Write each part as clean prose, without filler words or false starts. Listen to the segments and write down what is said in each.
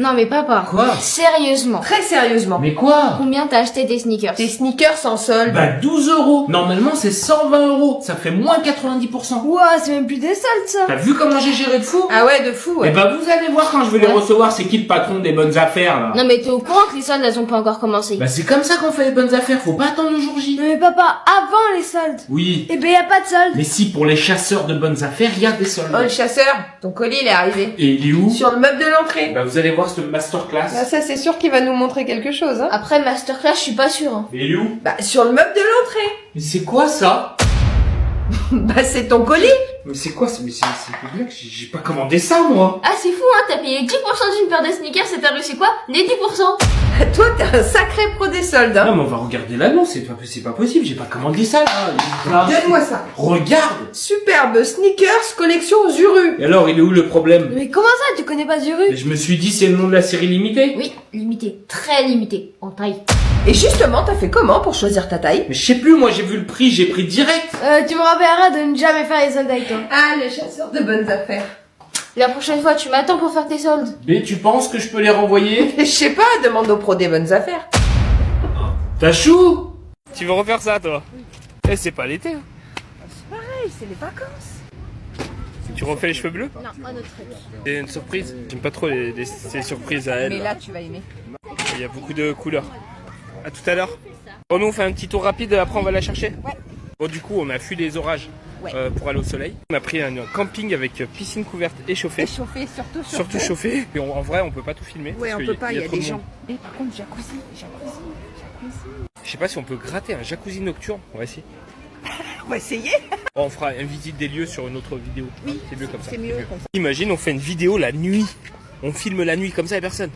Non mais papa. Quoi? Sérieusement. Très sérieusement. Mais quoi? Combien t'as acheté tes sneakers? Tes sneakers sans solde. Bah 12 euros. Normalement c'est 120 euros. Ça fait moins 90%. Ouah, c'est même plus des soldes ça. T'as vu comment j'ai géré de fou? Ah ouais, de fou, ouais. Eh bah vous allez voir quand je vais les recevoir, c'est qui le patron des bonnes affaires là? Non mais t'es au courant que les soldes elles ont pas encore commencé? Bah c'est comme ça qu'on fait les bonnes affaires, faut pas attendre le jour J. Non mais papa, avant les soldes. Oui. Eh ben y a pas de soldes. Mais si pour les chasseurs de bonnes affaires, il y a des soldes. Oh, le chasseur, ton colis, il est arrivé. Et il est où? Sur le meuble de l'entrée. Bah vous allez voir ce masterclass. Bah ça, c'est sûr qu'il va nous montrer quelque chose, hein. Après masterclass, je suis pas sûre. Hein. Mais il est où? Bah, sur le meuble de l'entrée. Mais c'est quoi ça? Bah, c'est ton colis. Mais c'est quoi? Mais c'est une blague, j'ai pas commandé ça moi. Ah c'est fou hein, t'as payé 10% d'une paire de sneakers et t'as reçu quoi? Les 10%. Toi, t'es un sacré pro des soldes, hein. Non mais on va regarder l'annonce, c'est pas possible, j'ai pas commandé ça là. Donne-moi ça. Regarde. Superbe sneakers collection Zuru. Et alors il est où le problème? Mais comment ça, tu connais pas Zuru? Mais je me suis dit c'est le nom de la série limitée. Oui, limité, très limité, en taille. Et justement, t'as fait comment pour choisir ta taille? Mais je sais plus, moi j'ai vu le prix, j'ai pris direct. Tu me rappelleras de ne jamais faire les soldes avec toi. Ah, le chasseur de bonnes affaires. La prochaine fois, tu m'attends pour faire tes soldes. Mais tu penses que je peux les renvoyer? Je sais pas, demande au pro des bonnes affaires. T'as chou? Tu veux refaire ça toi? Eh c'est pas l'été. Hein. C'est pareil, c'est les vacances. Tu refais les cheveux bleus? Non, un autre truc. C'est une surprise. J'aime pas trop les surprises à elle. Mais là, tu vas aimer. Il y a beaucoup de couleurs. À tout à l'heure. Bon, nous on fait un petit tour rapide, après on va la chercher. Ouais. Bon, du coup, on a fui les orages pour aller au soleil. On a pris un camping avec piscine couverte et chauffée. Chauffé, surtout. Surtout chauffée. Et en vrai, on peut pas tout filmer. Ouais, parce on que peut pas, il y a trop de des gens. monde. Et par contre, jacuzzi. Je sais pas si on peut gratter un jacuzzi nocturne. On va essayer. On va essayer. Bon, on fera une visite des lieux sur une autre vidéo. Oui, c'est mieux comme ça. c'est mieux comme ça. Imagine, on fait une vidéo la nuit. On filme la nuit comme ça, et personne.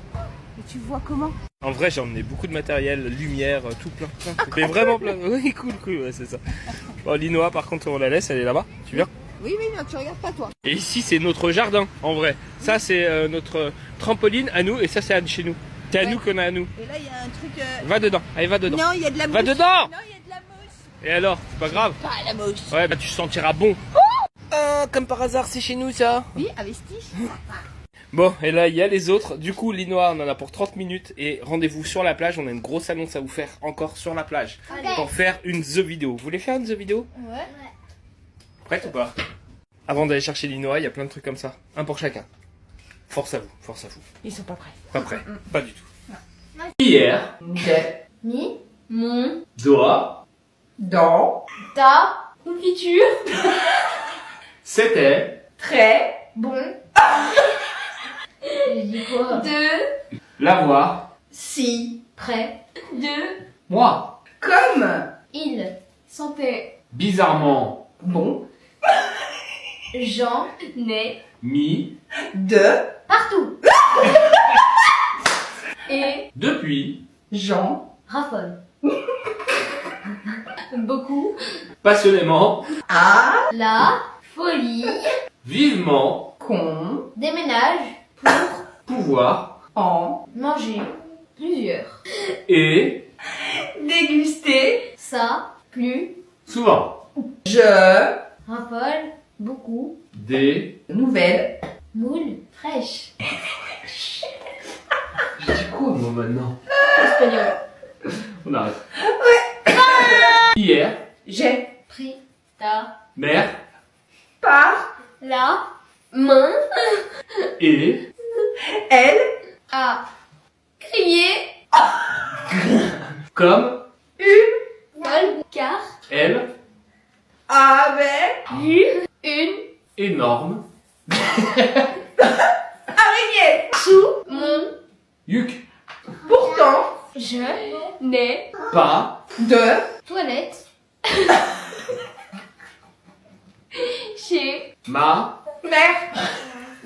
Mais tu vois comment? En vrai, j'ai emmené beaucoup de matériel, lumière, tout plein. Mais vraiment plein. Oui, cool, ouais, c'est ça. Bon, Linoa, par contre, on la laisse, elle est là-bas. Tu viens? Oui, non, tu regardes pas toi. Et ici, c'est notre jardin, en vrai. Ça, c'est notre trampoline à nous, et ça, c'est à chez nous. C'est à nous qu'on a à nous. Et là, il y a un truc. Va dedans, allez, va dedans. Non, il y a de la mousse. Va dedans! Non, il y a de la mousse. Et alors, c'est pas grave? Pas la mousse. Ouais, bah tu te sentiras bon. Comme par hasard, c'est chez nous, ça. Oui, à Vestige. Bon, et là, il y a les autres. Du coup, Linoa, on en a pour 30 minutes. Et rendez-vous sur la plage. On a une grosse annonce à vous faire encore sur la plage. Pour faire une The vidéo. Vous voulez faire une The vidéo? Ouais. Prête ou pas? Avant d'aller chercher Linoa, il y a plein de trucs comme ça. Un pour chacun. Force à vous, force à vous. Ils sont pas prêts. Pas prêt, pas du tout. Hier, Ni, mon, doigt, Dans. ta, confiture, c'était, Très. bon. J'ai dit quoi? De, l'avoir, Si. près, de, moi. Comme. il, santé, Bizarrement, Bon. Jean, né, mis, De. partout. Et, depuis, Jean. raffole. Beaucoup, passionnément, À. la, folie, vivement, Con. déménage, pour, pouvoir, En. manger, plusieurs. et, Déguster. Ça, plus, souvent, Je. raffole, beaucoup, des, Nouvelle. moule, fraîche. je dis quoi moi maintenant? Espagnol. On arrête. Hier, J'ai. Pris, ta, mère, Par. la, main, et, Elle. a, crié, comme, vol, car, elle, Avec. vu, une, énorme, Araignée. sous, mon, yuk, Pourtant. je, n'ai, pas, De. toilette, chez, ma, Mère.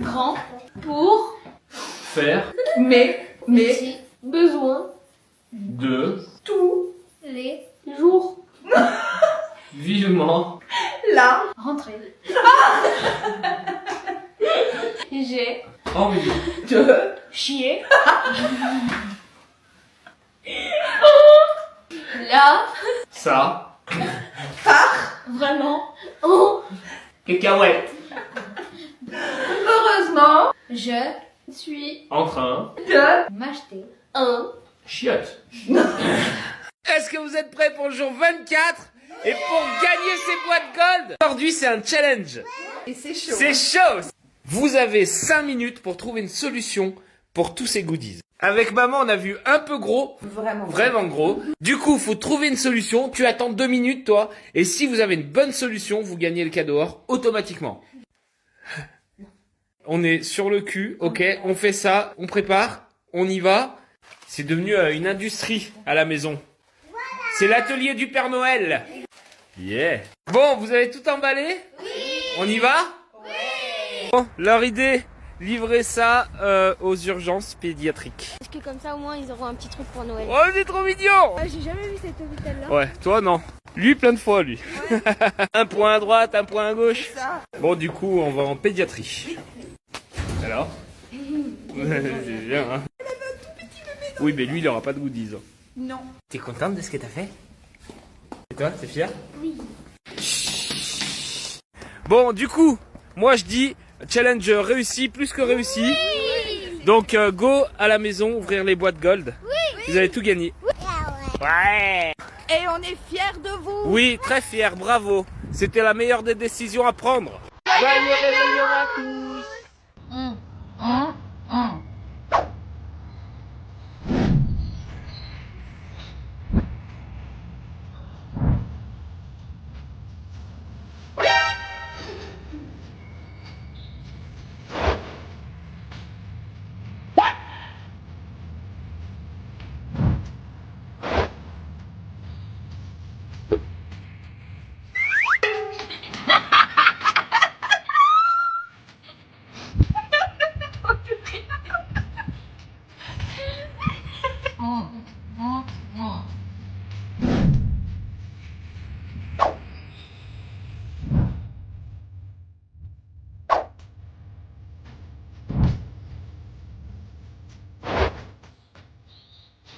grand, pour, faire, Mais. petit, besoin, de, Tout. les, jours, vivement, La. rentrer. J'ai, envie, De. chier. Là, ça, vraiment, oh, cacahuète, Heureusement. je, Suis entre un M'acheter. un. chiotte. Est-ce que vous êtes prêts pour le jour 24 et pour gagner ces boîtes gold? Aujourd'hui, c'est un challenge. Et c'est chaud. C'est chaud. Vous avez 5 minutes pour trouver une solution pour tous ces goodies. Avec maman, on a vu un peu gros, vraiment gros. Du coup, faut trouver une solution. Tu attends 2 minutes, toi. Et si vous avez une bonne solution, vous gagnez le cadeau or automatiquement. On est sur le cul, ok, on fait ça, on prépare, on y va. C'est devenu une industrie à la maison. C'est l'atelier du Père Noël. Yeah. Bon, vous avez tout emballé? Oui. On y va? Oui. Bon, leur idée, livrer ça aux urgences pédiatriques. Parce que comme ça au moins ils auront un petit truc pour Noël. Oh, c'est trop mignon. J'ai jamais vu cet hôpital là. Ouais, toi non. Lui, plein de fois, lui. Ouais. Un point à droite, un point à gauche. Bon, du coup, on va en pédiatrie. Alors c'est bien, hein. Oui, mais lui, il aura pas de goodies. Non. T'es contente de ce que t'as fait? Et toi, t'es fier? Oui. Bon, du coup, moi je dis challenge réussi, plus que réussi. Oui. Donc, go à la maison, ouvrir les boîtes gold. Oui. Vous avez tout gagné. Oui. Ouais. Et on est fiers de vous. Oui, très fier, bravo. C'était la meilleure des décisions à prendre. Joyeux réveillon à tous.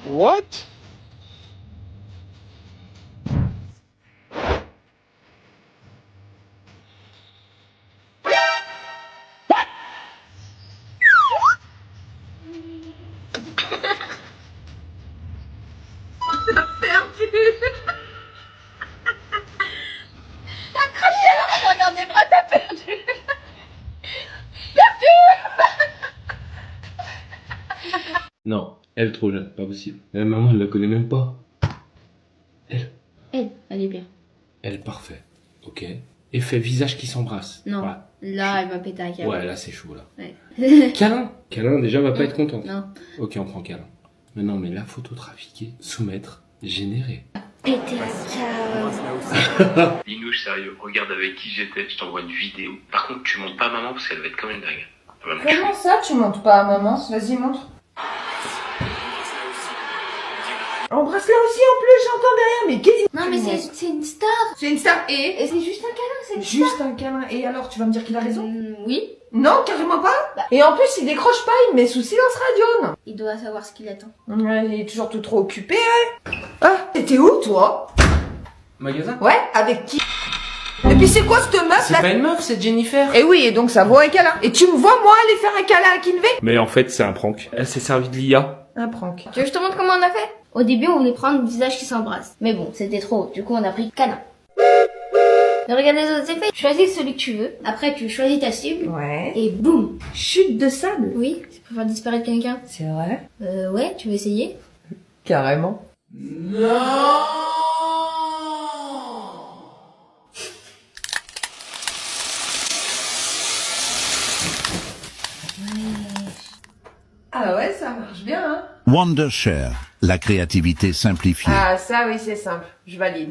What? Non, elle trop jeune, pas possible. Maman, elle la connaît même pas. Elle est bien. Elle, parfait. Ok. Effet visage qui s'embrasse. Non. Voilà. Là, elle va péter un câble. Ouais, là c'est chaud là. Ouais. Câlin. Câlin, déjà, va pas être contente. Non. Ok, on prend câlin. Mais non, mais la photo trafiquée, soumettre, générer. Péter un câble. Linouche, sérieux, regarde avec qui j'étais, je t'envoie une vidéo. Par contre, tu montes pas à maman parce qu'elle va être comme une dingue. Elle va me tuer. Comment ça, tu montes pas à maman? Vas-y, montre. Embrasse-la aussi en plus, j'entends derrière, mais qu'est-ce que Non mais c'est une star. C'est une star Et c'est juste un câlin, c'est une Juste un câlin. Et alors, tu vas me dire qu'il a raison? Oui. Non, carrément pas. Et en plus, il décroche pas, il met sous silence radio, non? Il doit savoir ce qu'il attend. Ouais, il est toujours tout trop occupé, ouais. Ah, t'étais où, toi? Magasin? Ouais, avec qui? Et puis c'est quoi cette meuf C'est là? pas une meuf, c'est Jennifer. Et oui, et donc ça vaut un câlin. Et tu me vois, moi, aller faire un câlin à Kinvey? Mais en fait, c'est un prank. Elle s'est servie de l'IA. Un prank. Tu veux que je te montre comment on a fait? Au début, on voulait prendre le visage qui s'embrasse. Mais bon, c'était trop. Du coup, on a pris câlin. Mais regarde les autres effets. Choisis celui que tu veux. Après, tu choisis ta cible. Ouais. Et boum. Chute de sable. Oui, c'est pour faire disparaître quelqu'un. C'est vrai? Ouais, tu veux essayer? Carrément. Ah ouais, ça marche bien, hein? Wondershare, la créativité simplifiée. Ah, ça oui, c'est simple. Je valide.